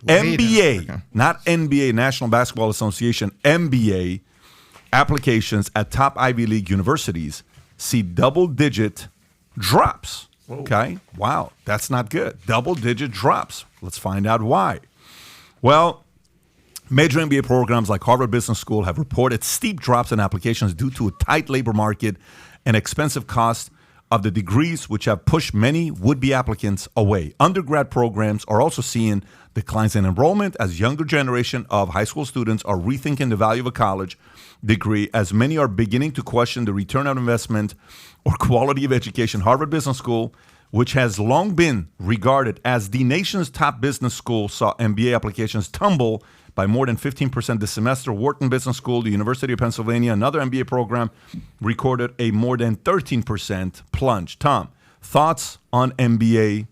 MBA, not NBA, National Basketball Association, MBA applications at top Ivy League universities see double-digit drops. Whoa. Okay? Wow, that's not good. Double-digit drops. Let's find out why. Well, major MBA programs like Harvard Business School have reported steep drops in applications due to a tight labor market and expensive cost of the degrees, which have pushed many would-be applicants away. Undergrad programs are also seeing declines in enrollment as younger generation of high school students are rethinking the value of a college degree, as many are beginning to question the return on investment or quality of education. Harvard Business School, which has long been regarded as the nation's top business school, saw MBA applications tumble by more than 15% this semester. Wharton Business School, the University of Pennsylvania, another MBA program, recorded a more than 13% plunge. Tom, thoughts on MBA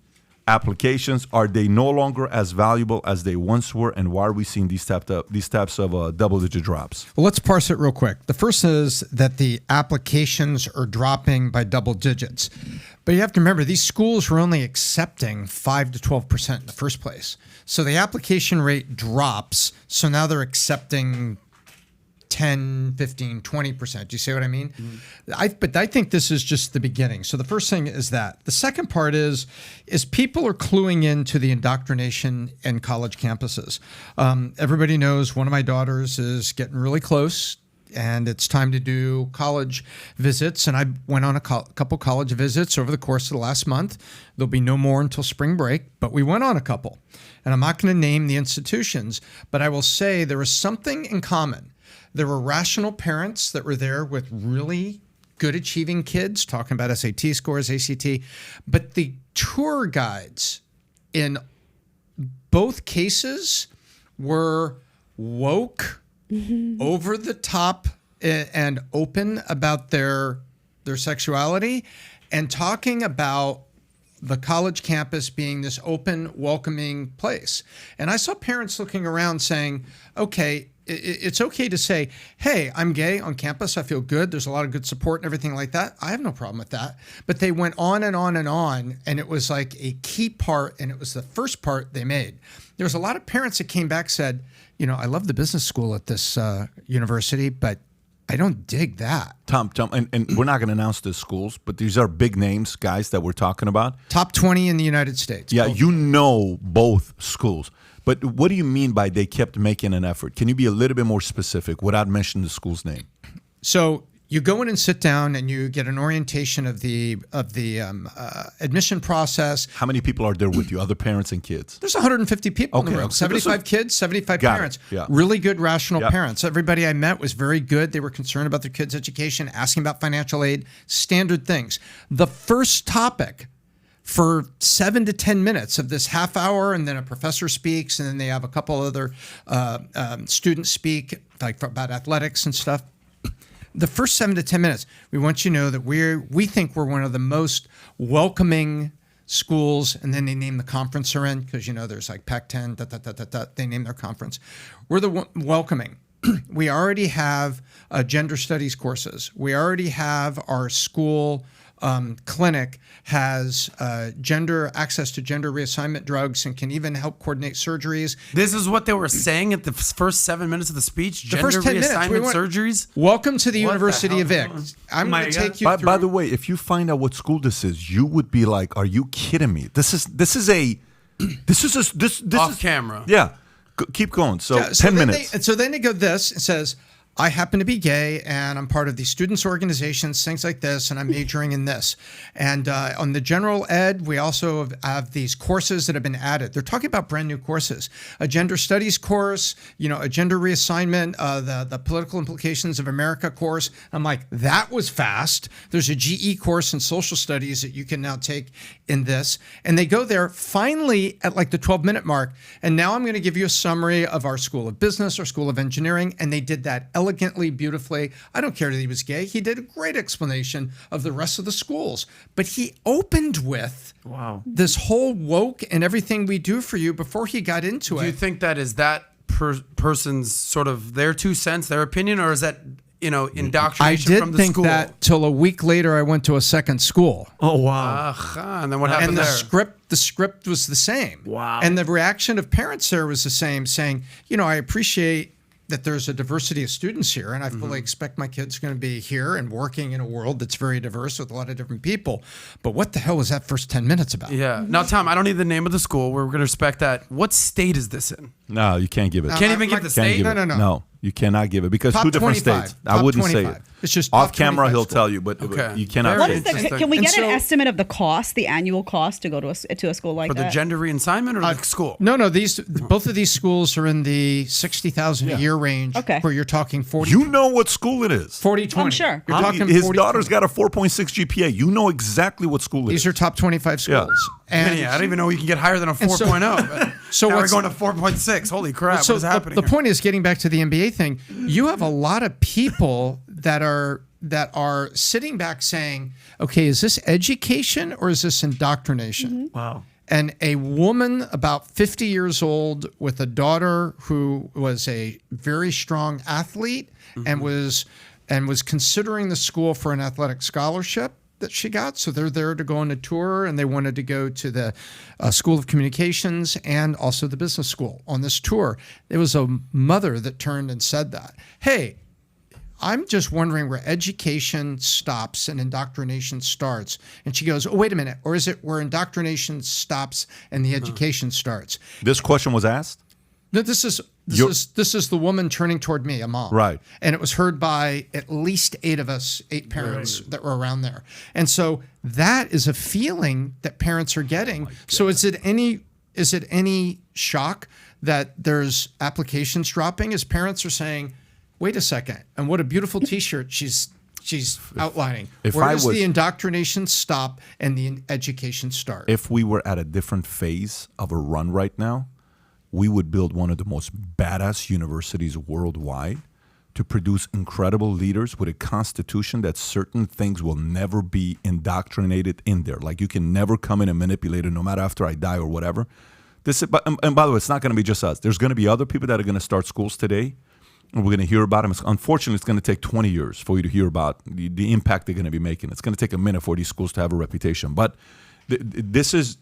applications? Are they no longer as valuable as they once were, and why are we seeing these types of double-digit drops? Well, let's parse it real quick. The first is that the applications are dropping by double digits. But you have to remember, these schools were only accepting 5 to 12% in the first place. So the application rate drops, so now they're accepting 10, 15, 20%. Do you see what I mean? Mm-hmm. But I think this is just the beginning. So the first thing is that. The second part is people are cluing into the indoctrination in college campuses. Everybody knows one of my daughters is getting really close, and it's time to do college visits. And I went on a couple college visits over the course of the last month. There'll be no more until spring break, but we went on a couple. And I'm not going to name the institutions, but I will say there was something in common. There were rational parents that were there with really good achieving kids, talking about SAT scores, ACT, but the tour guides in both cases were woke, over the top, and open about their sexuality, and talking about the college campus being this open, welcoming place. And I saw parents looking around saying, okay, it's okay to say, hey, I'm gay on campus. I feel good. There's a lot of good support and everything like that. I have no problem with that. But they went on and on and on, and it was like a key part, and it was the first part they made. There was a lot of parents that came back, said, you know, I love the business school at this university, but I don't dig that. Tom, and we're not going to announce the schools, but these are big names, guys, that we're talking about. Top 20 in the United States. Yeah, you know both schools. But what do you mean by they kept making an effort? Can you be a little bit more specific without mentioning the school's name? So you go in and sit down, and you get an orientation of the admission process. How many people are there with you? Other parents and kids? There's 150 people in the room. 75 kids, 75 parents. Yeah. Really good, rational parents. Everybody I met was very good. They were concerned about their kids' education, asking about financial aid, standard things. The first topic for 7 to 10 minutes of this half hour, and then a professor speaks, and then they have a couple other students speak, like about athletics and stuff. The first 7 to 10 minutes, we want you to know that we think we're one of the most welcoming schools, and then they name the conference they're in, because, you know, there's like Pac-10, they name their conference. We're the welcoming. We already have gender studies courses. We already have our school clinic has access to gender reassignment drugs and can even help coordinate surgeries. This is what they were saying at the first 7 minutes of the speech? Gender first 10 reassignment minutes, surgeries? Welcome to the University of Vic. I'm going to take you through. By the way, if you find out what school this is, you would be like, are you kidding me? This is off camera. Yeah. Keep going. So 10 minutes. So then they go this. It says, I happen to be gay, and I'm part of these students' organizations, things like this, and I'm majoring in this. And on the general ed, we also have these courses that have been added. They're talking about brand new courses. A gender studies course, you know, a gender reassignment, the political implications of America course. I'm like, that was fast. There's a GE course in social studies that you can now take in this. And they go there finally at like the 12-minute mark. And now I'm going to give you a summary of our School of Business, our School of Engineering. And they did that elegantly, beautifully. I don't care that he was gay. He did a great explanation of the rest of the schools. But he opened with this whole woke and everything we do for you before he got into it. Do you think that is that person's sort of their 2 cents, their opinion, or is that I indoctrination from did the think school. that till a week later. I went to a second school, Oh wow. And then what happened and there? the script was the same. Wow. And the reaction of parents there was the same, saying, I appreciate that there's a diversity of students here, and I fully expect my kids are going to be here and working in a world that's very diverse with a lot of different people. But what the hell was that first 10 minutes about? Yeah. Now, Tom, I don't need the name of the school. We're going to respect that. What state is this in? No, you can't give it. Can't even give the Can't state? give it. No. No, you cannot give it because Top two different 25. states. I Top wouldn't say 25. it. It's just top off camera. 25 He'll school. tell you, but Okay. you cannot. Very What say is it. the? Interesting. Can we And get an so- estimate of the cost, the annual cost to go to a school like For the that? gender reassignment or the school? No, both of these schools are in the 60,000 a year range. Okay. Where you're talking 40, You know what school it is. 40, 20. I'm sure. You're talking His 40, daughter's 20. got a 4.6 GPA. You know exactly what school it is. These are top 25 schools. And Yeah, I don't even know you can get higher than a 4.0. But so now we're what's- going to 4.6. Holy crap! so what is happening? the here? point is, getting back to the MBA thing, you have a lot of people that are sitting back saying, okay, is this education or is this indoctrination? Wow. And a woman about 50 years old with a daughter who was a very strong athlete and was considering the school for an athletic scholarship that she got. So they're there to go on a tour, and they wanted to go to the School of Communications and also the business school on this tour. It was a mother that turned and said that, hey, I'm just wondering where education stops and indoctrination starts. And she goes, oh, wait a minute. Or is it where indoctrination stops and the education starts? This question was asked. No, this is the woman turning toward me, a mom. Right. And it was heard by at least 8 of us, 8 parents that were around there. And so that is a feeling that parents are getting. So is it any shock that there's applications dropping as parents are saying, wait a second, and what a beautiful T-shirt she's outlining. Where does the indoctrination stop and the education start? If we were at a different phase of a run right now, we would build one of the most badass universities worldwide to produce incredible leaders with a constitution that certain things will never be indoctrinated in there. Like you can never come in and manipulate it, no matter after I die or whatever. And by the way, it's not going to be just us. There's going to be other people that are going to start schools today, and we're going to hear about them. Unfortunately, it's going to take 20 years for you to hear about the impact they're going to be making. It's going to take a minute for these schools to have a reputation. But this is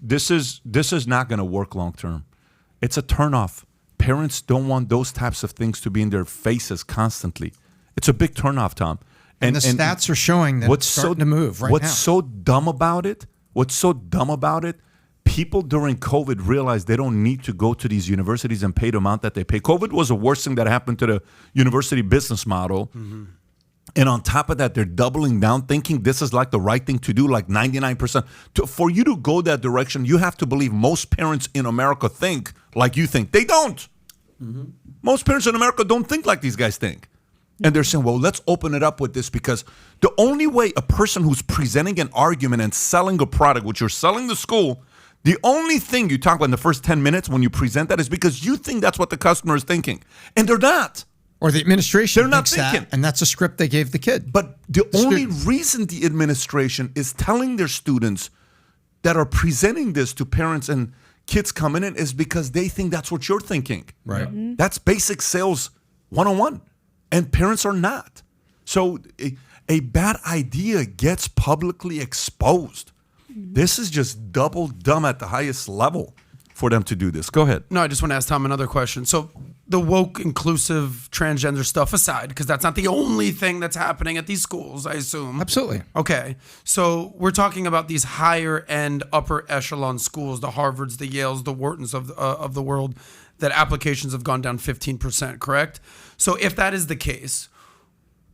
not going to work long term. It's a turnoff. Parents don't want those types of things to be in their faces constantly. It's a big turnoff, Tom. And the stats are showing that it's starting to move right now. What's so dumb about it? People during COVID realized they don't need to go to these universities and pay the amount that they pay. COVID was the worst thing that happened to the university business model. Mm-hmm. And on top of that, they're doubling down, thinking this is like the right thing to do, like 99%. For you to go that direction, you have to believe most parents in America think like you think. They don't. Mm-hmm. Most parents in America don't think like these guys think. And they're saying, well, let's open it up with this, because the only way a person who's presenting an argument and selling a product, which you're selling the school, the only thing you talk about in the first 10 minutes when you present that is because you think that's what the customer is thinking. And they're not. Or the administration They're not thinks thinking. that, and that's a script they gave the kid. But the only reason the administration is telling their students that are presenting this to parents and kids coming in is because they think that's what you're thinking. Right. Mm-hmm. That's basic sales 101. And parents are not. So a bad idea gets publicly exposed. This is just double dumb at the highest level for them to do this. Go ahead. No, I just want to ask Tom another question. So the woke, inclusive, transgender stuff aside, because that's not the only thing that's happening at these schools, I assume. Absolutely. Okay. So we're talking about these higher end, upper echelon schools, the Harvards, the Yales, the Whartons of the world, that applications have gone down 15%, correct? So if that is the case,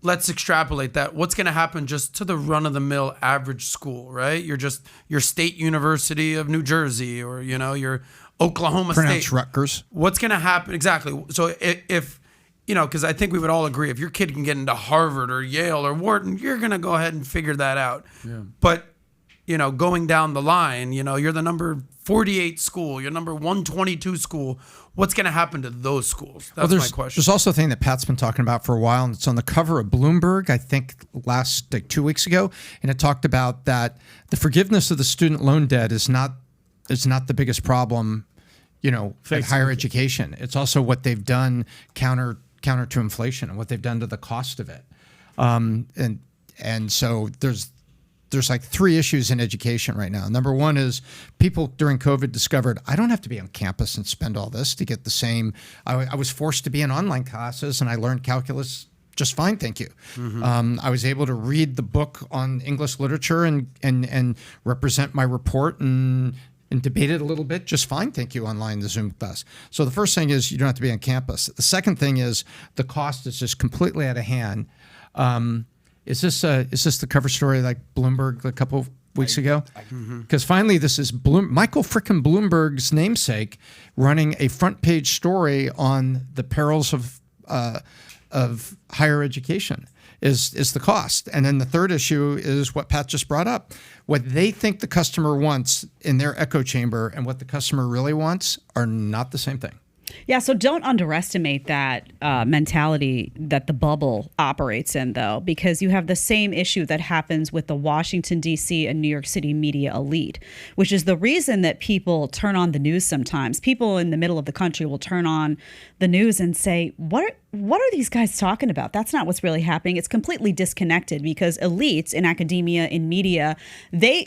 let's extrapolate that. What's going to happen just to the run-of-the-mill average school, right? You're just your state university of New Jersey, or your Oklahoma Pronounced State. Rutgers. What's going to happen exactly? So if because I think we would all agree, if your kid can get into Harvard or Yale or Wharton, you're going to go ahead and figure that out. Yeah. But going down the line, you're the number 48 school, you're number 122 school. What's going to happen to those schools? That's my question. There's also a thing that Pat's been talking about for a while, and it's on the cover of Bloomberg, I think last 2 weeks ago, and it talked about that the forgiveness of the student loan debt is not the biggest problem, at higher education. It's also what they've done counter to inflation and what they've done to the cost of it. And so there's like three issues in education right now. Number one is people during COVID discovered, I don't have to be on campus and spend all this to get the same. I was forced to be in online classes, and I learned calculus just fine, thank you. I was able to read the book on English literature and represent my report and debate it a little bit just fine, thank you, online, the Zoom class. So the first thing is you don't have to be on campus. The second thing is the cost is just completely out of hand. Is this the cover story like Bloomberg a couple of weeks ago? Because finally, this is Michael frickin' Bloomberg's namesake running a front page story on the perils of higher education is the cost. And then the third issue is what Pat just brought up. What they think the customer wants in their echo chamber and what the customer really wants are not the same thing. Yeah, so don't underestimate that mentality that the bubble operates in, though, because you have the same issue that happens with the Washington, D.C. and New York City media elite, which is the reason that people turn on the news sometimes. People in the middle of the country will turn on the news and say, what are these guys talking about? That's not what's really happening. It's completely disconnected because elites in academia, in media, they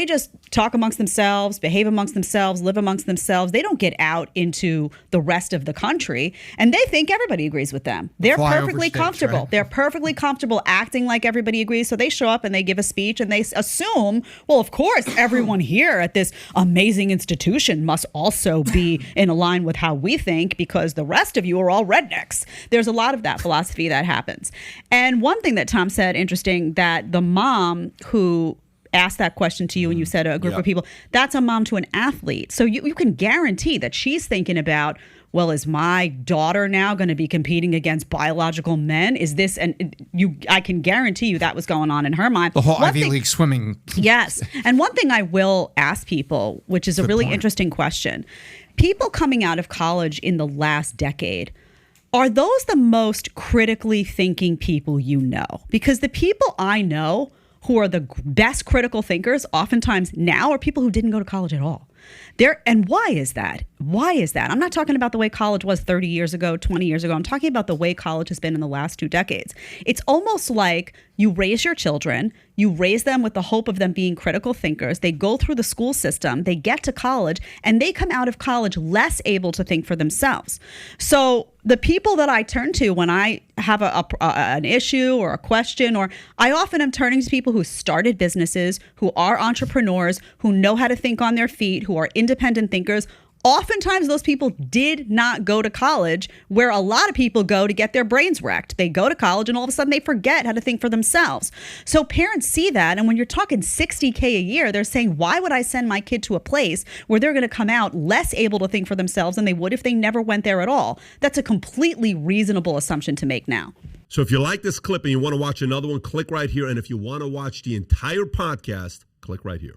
just talk amongst themselves, behave amongst themselves, live amongst themselves. They don't get out into the rest of the country, and they think everybody agrees with them. They're perfectly comfortable. Right? They're perfectly comfortable acting like everybody agrees. So they show up and they give a speech and they assume, well, of course, everyone here at this amazing institution must also be in line with how we think because the rest of you are all rednecks. There's a lot of that philosophy that happens. And one thing that Tom said, interesting, that the mom who asked that question to you and you said a group of people, that's a mom to an athlete. So you can guarantee that she's thinking about, well, is my daughter now going to be competing against biological men? Is this, and I can guarantee you that was going on in her mind. The whole Ivy League swimming. Yes. And one thing I will ask people, which is a really interesting question. People coming out of college in the last decade, are those the most critically thinking people you know? Because the people I know who are the best critical thinkers oftentimes now are people who didn't go to college at all. And why is that? Why is that? I'm not talking about the way college was 30 years ago, 20 years ago. I'm talking about the way college has been in the last 2 decades. It's almost like you raise your children, you raise them with the hope of them being critical thinkers. They go through the school system, they get to college, and they come out of college less able to think for themselves. So the people that I turn to when I have an issue or a question, or I often am turning to people who started businesses, who are entrepreneurs, who know how to think on their feet, who are independent thinkers. Oftentimes those people did not go to college where a lot of people go to get their brains wrecked. They go to college and all of a sudden they forget how to think for themselves. So parents see that. And when you're talking $60K a year, they're saying, why would I send my kid to a place where they're going to come out less able to think for themselves than they would if they never went there at all? That's a completely reasonable assumption to make now. So if you like this clip and you want to watch another one, click right here. And if you want to watch the entire podcast, click right here.